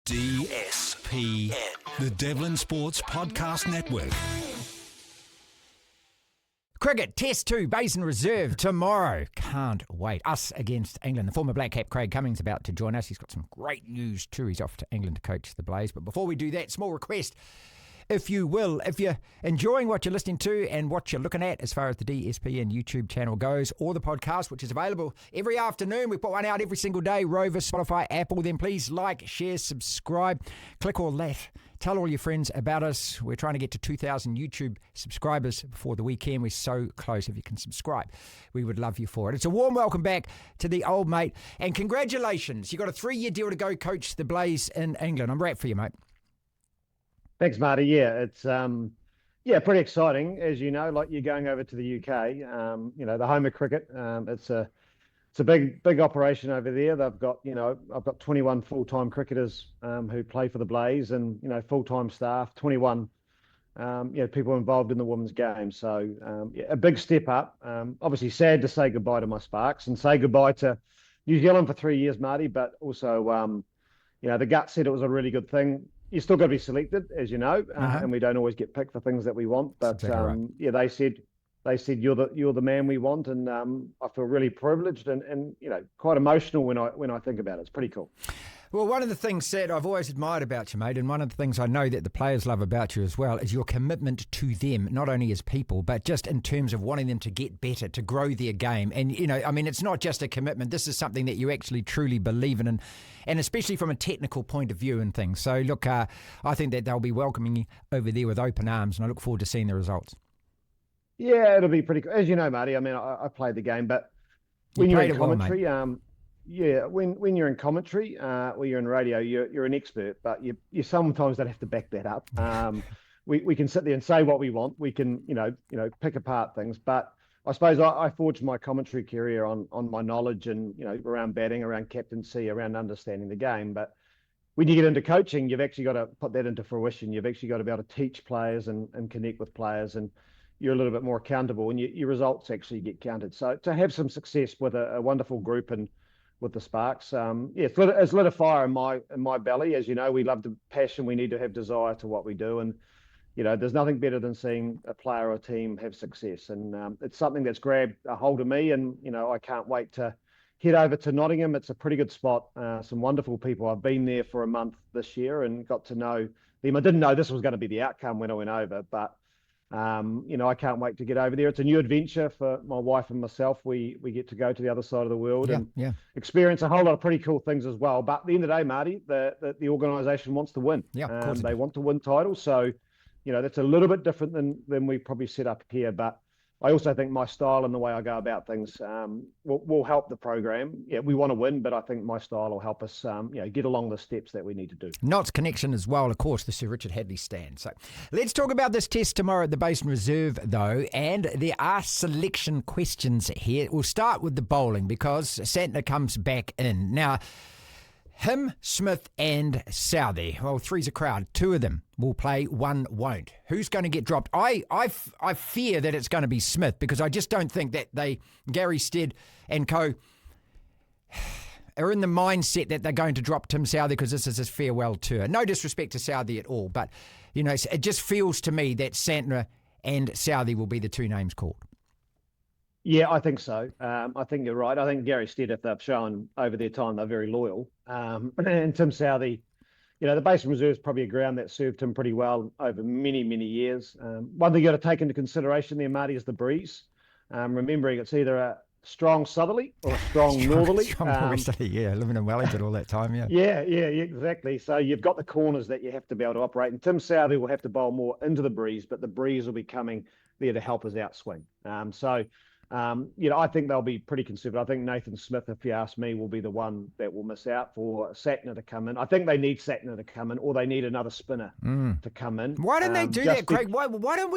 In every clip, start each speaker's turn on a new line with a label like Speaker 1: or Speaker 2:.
Speaker 1: DSPN, the Devlin Sports Podcast Network.
Speaker 2: Cricket, Test 2, Basin Reserve tomorrow. Can't wait. Us against England. The former Black Cap Craig Cumming's about to join us. He's got some great news too. He's off to England to coach the Blaze. But before we do that, small request. If you will, if you're enjoying what you're listening to and what you're looking at as far as the DSPN YouTube channel goes, or the podcast, which is available every afternoon, we put one out every single day, Rover, Spotify, Apple, then please like, share, subscribe, click all that. Tell all your friends about us. We're trying to get to 2,000 YouTube subscribers before the weekend. We're so close. If you can subscribe, we would love you for it. It's a warm welcome back to the old mate. And congratulations. You've got a 3-year deal to go coach the Blaze in England. I'm wrapped for you, mate.
Speaker 3: Thanks, Marty. Yeah, it's pretty exciting. As you know, like you're going over to the UK, the home of cricket. It's a big operation over there. They've got, I've got 21 full-time cricketers who play for the Blaze, and full-time staff, 21 people involved in the women's game. So a big step up. Obviously sad to say goodbye to my Sparks and say goodbye to New Zealand for 3 years, Marty. But also, the gut said it was a really good thing. You still got to be selected, as you know, and we don't always get picked for things that we want. But exactly right. They said you're the man we want, and I feel really privileged and quite emotional when I think about it. It's pretty cool.
Speaker 2: Well, one of the things that I've always admired about you, mate, and one of the things I know that the players love about you as well, is your commitment to them, not only as people, but just in terms of wanting them to get better, to grow their game. And, it's not just a commitment. This is something that you actually truly believe in, and especially from a technical point of view and things. So, look, I think that they'll be welcoming you over there with open arms, and I look forward to seeing the results.
Speaker 3: Yeah, it'll be pretty cool. As you know, Marty, I played the game, but when you're in commentary... when you're in commentary or you're in radio, you're an expert, but you sometimes don't have to back that up. We can sit there and say what we want. We can, pick apart things. But I suppose I forged my commentary career on my knowledge and, around batting, around captaincy, around understanding the game. But when you get into coaching, you've actually got to put that into fruition. You've actually got to be able to teach players and connect with players, and you're a little bit more accountable, and your results actually get counted. So to have some success with a wonderful group and with the Sparks, it's lit a fire in my belly. As you know, we love the passion. We need to have desire to what we do, and there's nothing better than seeing a player or a team have success. And it's something that's grabbed a hold of me, and I can't wait to head over to Nottingham. It's a pretty good spot. Some wonderful people. I've been there for a month this year and got to know them. I didn't know this was going to be the outcome when I went over, but I can't wait to get over there. It's a new adventure for my wife and myself. We get to go to the other side of the world and experience a whole lot of pretty cool things as well. But at the end of the day, Marty, the organisation wants to win. Yeah, of course they want to win titles. So, that's a little bit different than we probably set up here. But I also think my style and the way I go about things will help the program. Yeah, we want to win, but I think my style will help us, get along the steps that we need to do.
Speaker 2: Knott's connection as well, of course, the Sir Richard Hadley stand. So let's talk about this test tomorrow at the Basin Reserve, though, and there are selection questions here. We'll start with the bowling because Santner comes back in. Now, him, Smith and Southey. Well, three's a crowd. Two of them will play, one won't. Who's going to get dropped? I fear that it's going to be Smith because I just don't think that Gary Stead and co are in the mindset that they're going to drop Tim Southey because this is his farewell tour. No disrespect to Southey at all, but, it just feels to me that Santner and Southey will be the two names called.
Speaker 3: Yeah, I think so. I think you're right. I think Gary Stead, if they've shown over their time, they're very loyal. And Tim Southey, the Basin Reserve is probably a ground that served him pretty well over many, many years. One thing you got to take into consideration there, Marty, is the breeze. Remembering it's either a strong southerly or a strong northerly.
Speaker 2: Strong northerly, living in Wellington all that time,
Speaker 3: Yeah, exactly. So you've got the corners that you have to be able to operate. And Tim Southey will have to bowl more into the breeze, but the breeze will be coming there to help his outswing. I think they'll be pretty conservative. I think Nathan Smith, if you ask me, will be the one that will miss out for Santner to come in. I think they need Santner to come in, or they need another spinner to come in.
Speaker 2: Why don't they do that, Craig? Why don't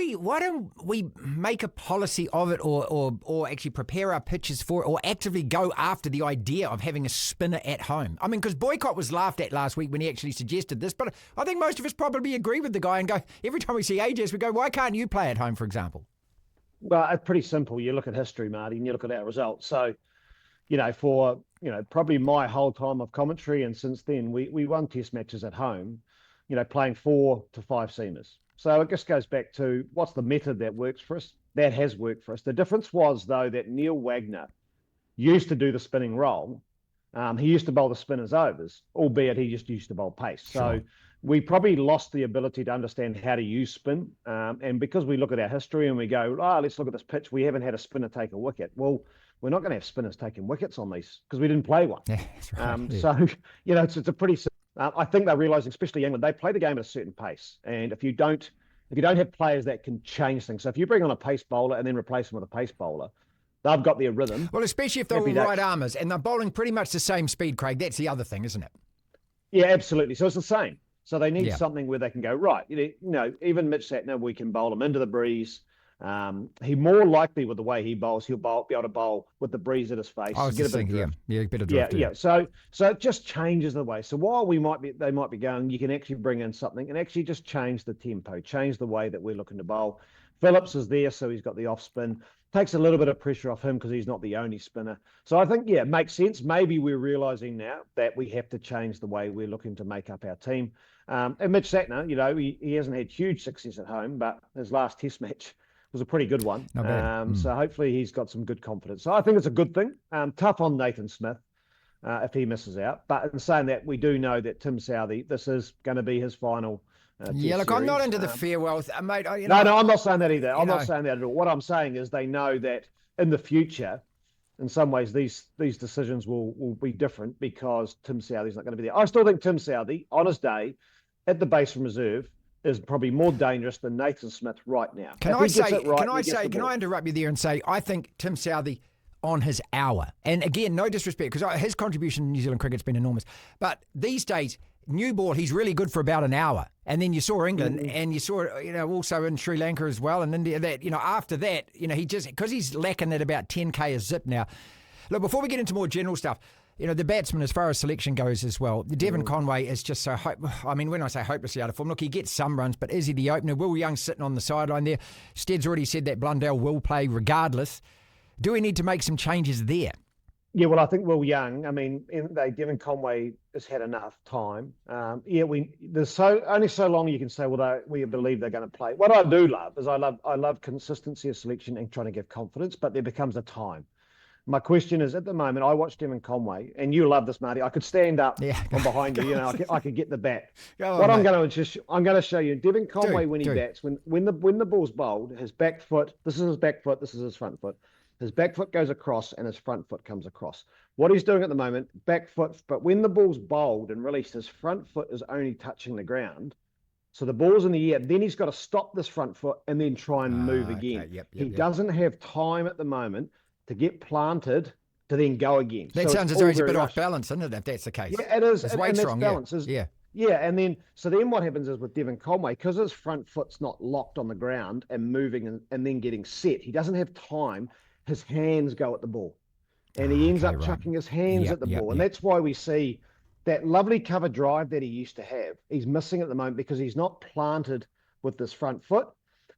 Speaker 2: we make a policy of it, or actually prepare our pitches for it, or actively go after the idea of having a spinner at home? I mean, because Boycott was laughed at last week when he actually suggested this, but I think most of us probably agree with the guy and go, every time we see AJS, we go, why can't you play at home, for example?
Speaker 3: Well, it's pretty simple. You look at history, Marty, and you look at our results. So for probably my whole time of commentary, and since then we won test matches at home, playing 4 to 5 seamers. So it just goes back to what's the method that works for us. That has worked for us. The difference was, though, that Neil Wagner used to do the spinning roll. He used to bowl the spinners overs, albeit he just used to bowl pace. So we probably lost the ability to understand how to use spin. And because we look at our history and we go, let's look at this pitch, we haven't had a spinner take a wicket. Well, we're not going to have spinners taking wickets on these because we didn't play one.
Speaker 2: Yeah, that's right.
Speaker 3: So, it's a pretty... I think they're realizing, especially England, they play the game at a certain pace. And if you don't have players that can change things, so if you bring on a pace bowler and then replace them with a pace bowler, they've got their rhythm.
Speaker 2: Well, especially if they're all right armers and they're bowling pretty much the same speed, Craig. That's the other thing, isn't it?
Speaker 3: Yeah, absolutely. So it's the same. So they need something where they can go, right, even Mitch Satner, we can bowl him into the breeze. He more likely with the way he bowls, he'll be able to bowl with the breeze at his face.
Speaker 2: I was just thinking, a bit of drift.
Speaker 3: Yeah. So it just changes the way. So while they might be going, you can actually bring in something and actually just change the tempo, change the way that we're looking to bowl. Phillips is there, so he's got the off spin. Takes a little bit of pressure off him because he's not the only spinner. So I think, it makes sense. Maybe we're realising now that we have to change the way we're looking to make up our team. And Mitch Satner, he hasn't had huge success at home, but his last test match was a pretty good one.
Speaker 2: Not bad.
Speaker 3: So hopefully he's got some good confidence. So I think it's a good thing. Tough on Nathan Smith if he misses out. But in saying that, we do know that Tim Southee, this is going to be his final
Speaker 2: look, I'm not into the farewell, mate.
Speaker 3: No, I'm not saying that either. I'm not saying that at all. What I'm saying is they know that in the future, in some ways, these decisions will be different because Tim Southee's not going to be there. I still think Tim Southee, on his day, at the Basin Reserve, is probably more dangerous than Nathan Smith right now.
Speaker 2: Can I interrupt you there and say, I think Tim Southee on his hour, and again, no disrespect, because his contribution to New Zealand cricket's been enormous, but these days, new ball, he's really good for about an hour. And then you saw England and you saw, also in Sri Lanka as well and India, that, after that, he just, because he's lacking at about 10K a zip now. Look, before we get into more general stuff, the batsman, as far as selection goes as well, Devon Conway is just so, when I say hopelessly out of form, look, he gets some runs, but is he the opener? Will Young sitting on the sideline there? Stead's already said that Blundell will play regardless. Do we need to make some changes there?
Speaker 3: Yeah, well, I think Will Young, Devon Conway has had enough time. There's only so long you can say, well, we believe they're going to play. What I do love is I love consistency of selection and trying to give confidence, but there becomes a time. My question is, at the moment, I watch Devon Conway, and you love this, Marty. I could stand up from behind you, I could get the bat. I'm going to show you, Devon Conway when he bats, when the ball's bowled, his back foot, this is his back foot, this is his front foot. His back foot goes across and his front foot comes across. What he's doing at the moment, back foot, but when the ball's bowled and released, his front foot is only touching the ground. So the ball's in the air. Then he's got to stop this front foot and then try and move again. He doesn't have time at the moment to get planted to then go again.
Speaker 2: That sounds as though he's a bit off balance, isn't it, if that's the case?
Speaker 3: Yeah, it is.
Speaker 2: His weight's wrong,
Speaker 3: Yeah, and then what happens is with Devon Conway, because his front foot's not locked on the ground and moving and then getting set, he doesn't have time. His hands go at the ball. And he ends up chucking his hands at the ball. And that's why we see that lovely cover drive that he used to have. He's missing at the moment because he's not planted with this front foot.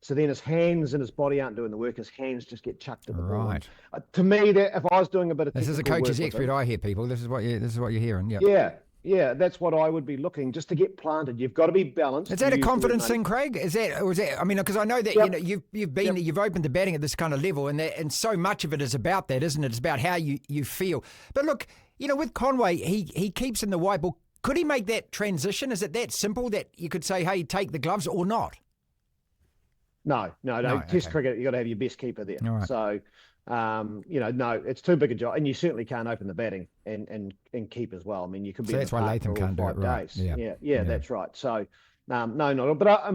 Speaker 3: So then his hands and his body aren't doing the work. His hands just get chucked at the ball.
Speaker 2: Right.
Speaker 3: To me, that if I was doing a bit of
Speaker 2: this is a coach's expert. I hear people. This is what you're hearing.
Speaker 3: Yeah, that's what I would be looking, just to get planted. You've got to be balanced.
Speaker 2: Is that a confidence thing, Craig? Is that, or is that? Because I know that you've opened the batting at this kind of level, and so much of it is about that, isn't it? It's about how you feel. But look, with Conway, he keeps in the white ball. Could he make that transition? Is it that simple that you could say, hey, take the gloves or not?
Speaker 3: No. Test cricket, you've got to have your best keeper there.
Speaker 2: Right.
Speaker 3: So. No, it's too big a job, and you certainly can't open the batting and keep as well. You could be. So
Speaker 2: that's why Latham can't do it. Right.
Speaker 3: Days. Yeah, that's right. So, no, not. But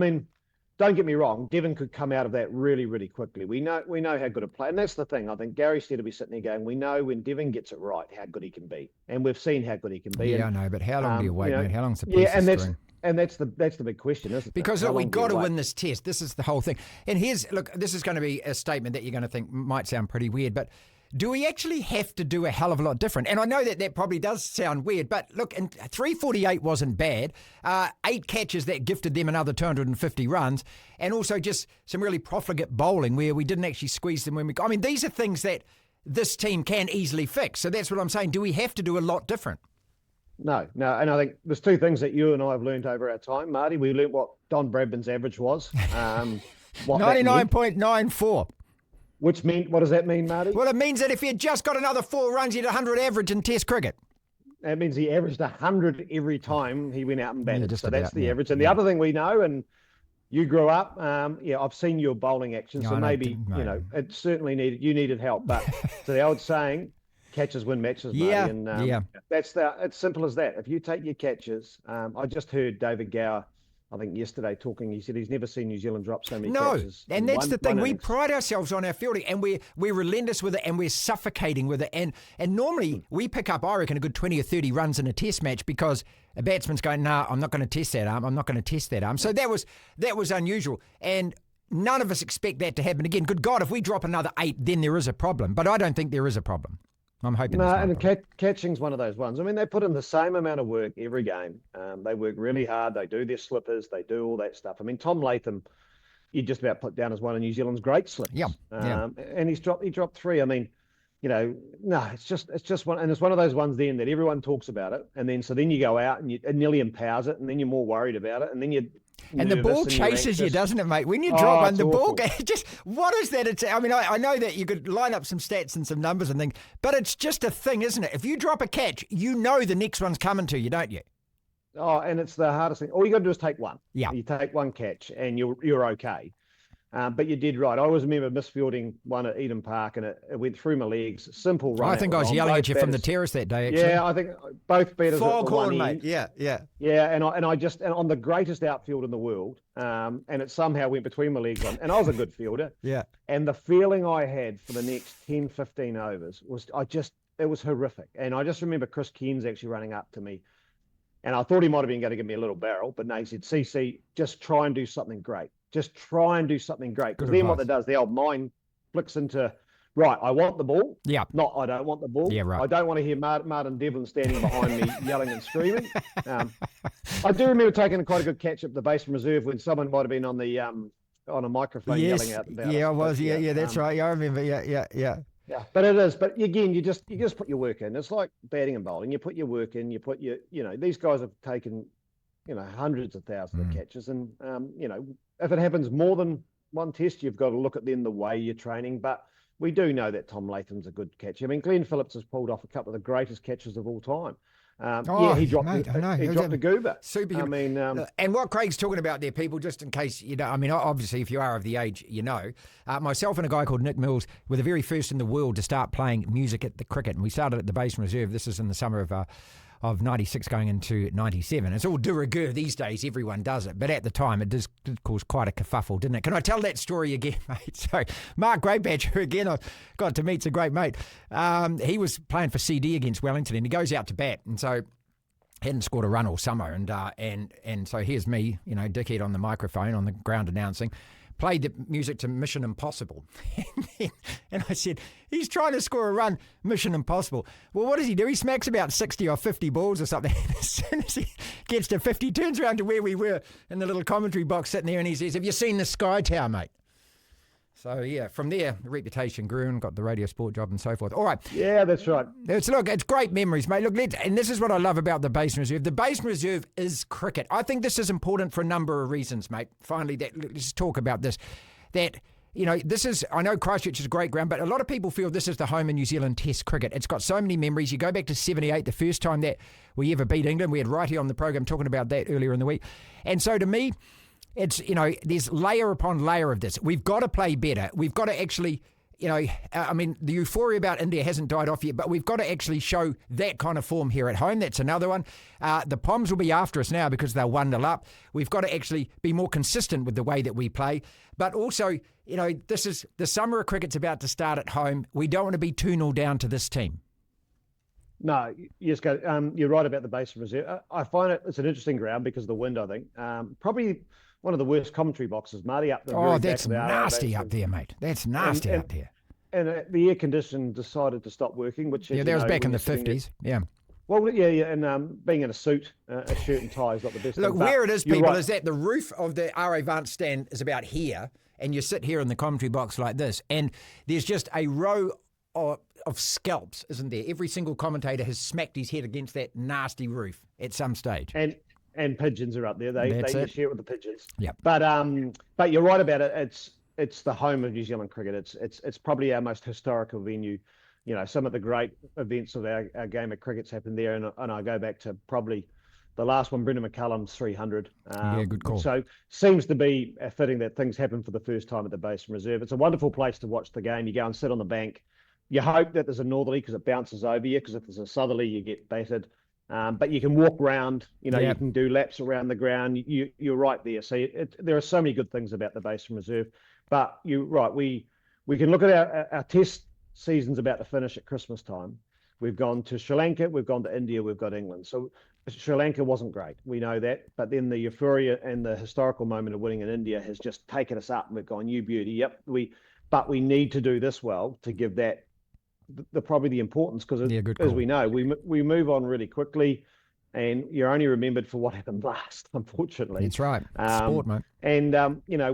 Speaker 3: don't get me wrong. Devon could come out of that really, really quickly. We know how good a player, and that's the thing. I think Gary Stead will be sitting there going, we know when Devon gets it right how good he can be, and we've seen how good he can be.
Speaker 2: Yeah,
Speaker 3: and,
Speaker 2: I know, but how long do you wait, mate? How long's the piece of string?
Speaker 3: And that's the big question, isn't it?
Speaker 2: Because look, we've got to win this test. This is the whole thing. And this is going to be a statement that you're going to think might sound pretty weird, but do we actually have to do a hell of a lot different? And I know that probably does sound weird, but look, 348 wasn't bad. 8 catches that gifted them another 250 runs, and also just some really profligate bowling where we didn't actually squeeze them when we. These are things that this team can easily fix. So that's what I'm saying. Do we have to do a lot different?
Speaker 3: No. And I think there's two things that you and I have learned over our time, Marty. We learned what Don Bradman's average was.
Speaker 2: 99.94.
Speaker 3: Which meant, what does that mean, Marty?
Speaker 2: Well, it means that if he had just got another 4 runs, he'd 100 average in Test cricket.
Speaker 3: That means he averaged 100 every time he went out and batted.
Speaker 2: Yeah,
Speaker 3: so that's the average. And the other thing we know, and you grew up, I've seen your bowling action, so maybe, it certainly needed help. But to the old saying, catches win matches, Marty.
Speaker 2: Yeah,
Speaker 3: and it's simple as that. If you take your catches, I just heard David Gower, I think yesterday talking, he said he's never seen New Zealand drop so many catches.
Speaker 2: And that's the thing. We pride ourselves on our fielding, and we're relentless with it, and we're suffocating with it. And normally we pick up, I reckon, a good 20 or 30 runs in a test match because a batsman's going, nah, I'm not going to test that arm. I'm not going to test that arm. So that was unusual. And none of us expect that to happen again. Good God, if we drop another 8, then there is a problem. But I don't think there is a problem. I'm hoping. No,
Speaker 3: and catching's one of those ones. I mean, they put in the same amount of work every game. They work really hard. They do their slippers. They do all that stuff. I mean, Tom Latham, you just about put down as one of New Zealand's great slippers.
Speaker 2: Yeah.
Speaker 3: And he dropped 3. I mean, it's just one, and it's one of those ones then that everyone talks about it, and then you go out and it nearly empowers it, and then you're more worried about it, and then you.
Speaker 2: And the ball chases you, doesn't it, mate? When you drop one, the ball, just, what is that? I mean, I know that you could line up some stats and some numbers and things, but it's just a thing, isn't it? If you drop a catch, you know the next one's coming to you, don't you?
Speaker 3: Oh, and it's the hardest thing. All you got to do is take one.
Speaker 2: Yeah.
Speaker 3: You take one catch and you're okay. But you did right. I always remember misfielding one at Eden Park, and it went through my legs. Simple run.
Speaker 2: I think I was yelling at you from the terrace that day, actually.
Speaker 3: Yeah, I think both batters at the one
Speaker 2: mate.
Speaker 3: end.
Speaker 2: Yeah.
Speaker 3: Yeah, and on the greatest outfield in the world, and it somehow went between my legs, and I was a good fielder.
Speaker 2: Yeah.
Speaker 3: And the feeling I had for the next 10, 15 overs was it was horrific. And I just remember Chris Cairns actually running up to me, and I thought he might have been going to give me a little barrel, but no, he said, CC, just try and do something great. Just try and do something great. Because then what it does, the old mind flicks into, right, I want the ball.
Speaker 2: Yeah.
Speaker 3: Not I don't want the ball.
Speaker 2: Yeah, right.
Speaker 3: I don't want to hear Martin Devlin standing behind me yelling and screaming. I do remember taking quite a good catch at the Basin Reserve when someone might have been on the on a microphone yelling out about it.
Speaker 2: I was. Yeah, that's right. Yeah, I remember. Yeah.
Speaker 3: Yeah, but it is. But again, you just put your work in. It's like batting and bowling. You put your work in. You put your, these guys have taken, hundreds of thousands of catches, and if it happens more than one test, you've got to look at then the way you're training. But we do know that Tom Latham's a good catcher. I mean, Glenn Phillips has pulled off a couple of the greatest catches of all time. He dropped the goober.
Speaker 2: Super. I mean, and what Craig's talking about there, people, just in case I mean, obviously, if you are of the age, myself and a guy called Nick Mills were the very first in the world to start playing music at the cricket, and we started at the Basin Reserve. This is in the summer of 96 going into 97. It's all de rigueur these days. Everyone does it. But at the time, it did cause quite a kerfuffle, didn't it? Can I tell that story again, mate? So Mark Greatbatch, who again I got to meet's a great mate, he was playing for CD against Wellington, and he goes out to bat. And so hadn't scored a run all summer. And so here's me, dickhead on the microphone on the ground announcing. Played the music to Mission Impossible. And I said, he's trying to score a run, Mission Impossible. Well, what does he do? He smacks about 60 or 50 balls or something. And as soon as he gets to 50, turns around to where we were in the little commentary box sitting there, and he says, have you seen the Sky Tower, mate? So, yeah, from there, the reputation grew and got the radio sport job and so forth. All right.
Speaker 3: Yeah, that's right.
Speaker 2: It's great memories, mate. Look, and this is what I love about the Basin Reserve. The Basin Reserve is cricket. I think this is important for a number of reasons, mate. Finally, let's talk about this. That, this is, I know Christchurch is a great ground, but a lot of people feel this is the home of New Zealand Test cricket. It's got so many memories. You go back to 78, the first time that we ever beat England. We had Righty on the program talking about that earlier in the week. And so to me, it's, there's layer upon layer of this. We've got to play better. We've got to actually, I mean, the euphoria about India hasn't died off yet, but we've got to actually show that kind of form here at home. That's another one. The Poms will be after us now because they're 1-0 up. We've got to actually be more consistent with the way that we play. But also, this is the summer of cricket's about to start at home. We don't want to be 2-0 down to this team.
Speaker 3: No, you're right about the Basin Reserve. I find it's an interesting ground because of the wind, I think. Probably one of the worst commentary boxes, Marty, up there.
Speaker 2: Oh, that's nasty up there, mate. That's nasty up there.
Speaker 3: And the air condition decided to stop working, which
Speaker 2: that was back in the 50s. Yeah.
Speaker 3: Well, yeah, and being in a suit, a shirt and tie is not the best.
Speaker 2: Look, where it is, people, is that the roof of the RA Vance stand is about here, and you sit here in the commentary box like this, and there's just a row of scalps, isn't there? Every single commentator has smacked his head against that nasty roof at some stage.
Speaker 3: And pigeons are up there. They share it with the pigeons.
Speaker 2: Yeah.
Speaker 3: But you're right about it. It's the home of New Zealand cricket. It's probably our most historical venue. You know, some of the great events of our game of cricket's happened there, and I go back to probably the last one, Brendan McCullum's 300.
Speaker 2: Good call.
Speaker 3: So seems to be fitting that things happen for the first time at the Basin Reserve. It's a wonderful place to watch the game. You go and sit on the bank. You hope that there's a northerly because it bounces over you, because if there's a southerly, you get battered. But you can walk around, you can do laps around the ground. You're right there. So there are so many good things about the Basin Reserve. But you're right. We can look at our test season's about to finish at Christmas time. We've gone to Sri Lanka, we've gone to India, we've got England. So Sri Lanka wasn't great. We know that. But then the euphoria and the historical moment of winning in India has just taken us up, and we've gone, you beauty. Yep. But we need to do this well to give that probably the importance, because as we know, we move on really quickly, and you're only remembered for what happened last, unfortunately.
Speaker 2: That's right. Sport, mate.
Speaker 3: And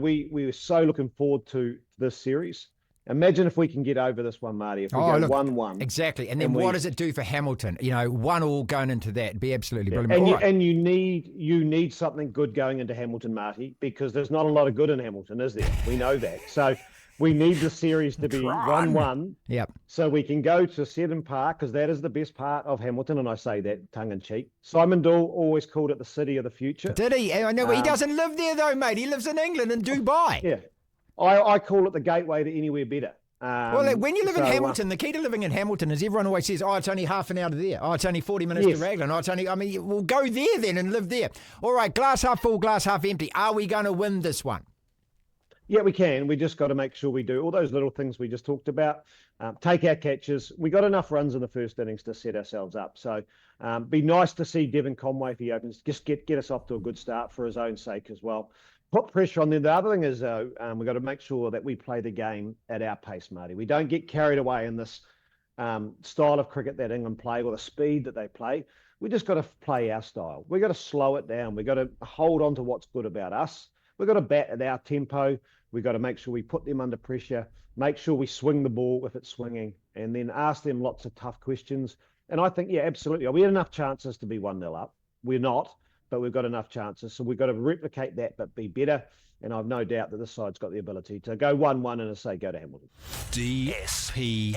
Speaker 3: we were so looking forward to this series. Imagine if we can get over this one, Marty. If we go 1-1.
Speaker 2: Exactly. And then what does it do for Hamilton? 1-1 going into that. It'd be absolutely brilliant.
Speaker 3: And you need something good going into Hamilton, Marty, because there's not a lot of good in Hamilton, is there? We know that. So we need the series to be 1-1.
Speaker 2: Yep.
Speaker 3: So we can go to Seddon Park, because that is the best part of Hamilton, and I say that tongue in cheek. Simon Dool always called it the city of the future.
Speaker 2: Did he? I know, he doesn't live there though, mate. He lives in England and Dubai.
Speaker 3: Yeah. I call it the gateway to anywhere better.
Speaker 2: Well, when you live in Hamilton, the key to living in Hamilton is everyone always says, it's only half an hour to there. It's only 40 minutes to Raglan. We'll go there then and live there. All right, glass half full, glass half empty. Are we going to win this one?
Speaker 3: Yeah, we can. We just got to make sure we do all those little things we just talked about. Take our catches. We got enough runs in the first innings to set ourselves up. So be nice to see Devon Conway if he opens. Just get us off to a good start for his own sake as well. Put pressure on them. The other thing is, we've got to make sure that we play the game at our pace, Marty. We don't get carried away in this style of cricket that England play, or the speed that they play. We just got to play our style. We've got to slow it down. We've got to hold on to what's good about us. We've got to bat at our tempo. We've got to make sure we put them under pressure, make sure we swing the ball if it's swinging, and then ask them lots of tough questions. And I think, absolutely. We had enough chances to be 1-0 up. We're not, but we've got enough chances. So we've got to replicate that, but be better. And I've no doubt that this side's got the ability to go 1-1 and, as I say, go to Hamilton.
Speaker 1: DSPN.